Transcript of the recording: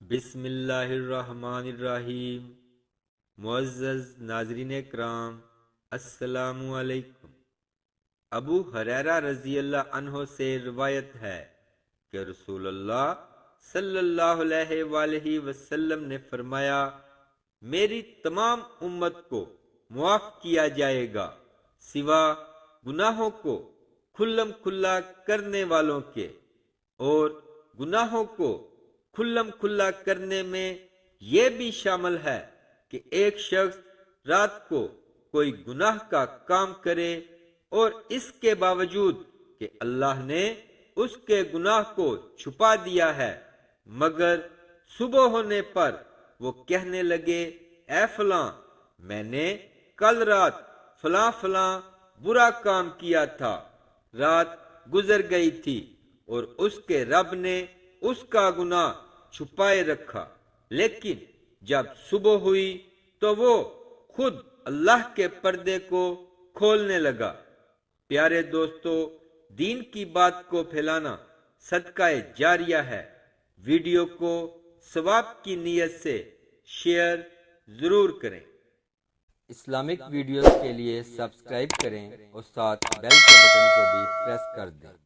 بسم اللہ الرحمن الرحیم۔ معزز ناظرین کرام، السلام علیکم۔ ابو ہریرہ رضی اللہ عنہ سے روایت ہے کہ رسول اللہ صلی اللہ علیہ وآلہ وسلم نے فرمایا، میری تمام امت کو معاف کیا جائے گا سوا گناہوں کو کھلم کھلا کرنے والوں کے، اور گناہوں کو کھلم کھلا کرنے میں یہ بھی شامل ہے کہ ایک شخص رات کو کوئی گناہ کا کام کرے اور اس کے باوجود کہ اللہ نے اس کے گناہ کو چھپا دیا ہے، مگر صبح ہونے پر وہ کہنے لگے، اے فلاں، میں نے کل رات فلاں فلاں برا کام کیا تھا، رات گزر گئی تھی اور اس کے رب نے اس کا گناہ چھپائے رکھا، لیکن جب صبح ہوئی تو وہ خود اللہ کے پردے کو کھولنے لگا۔ پیارے دوستو، دین کی بات کو پھیلانا صدقہ جاریہ ہے۔ ویڈیو کو ثواب کی نیت سے شیئر ضرور کریں۔ اسلامک ویڈیوز کے لیے سبسکرائب کریں اور ساتھ بیل کے بٹن کو بھی پریس کر دیں۔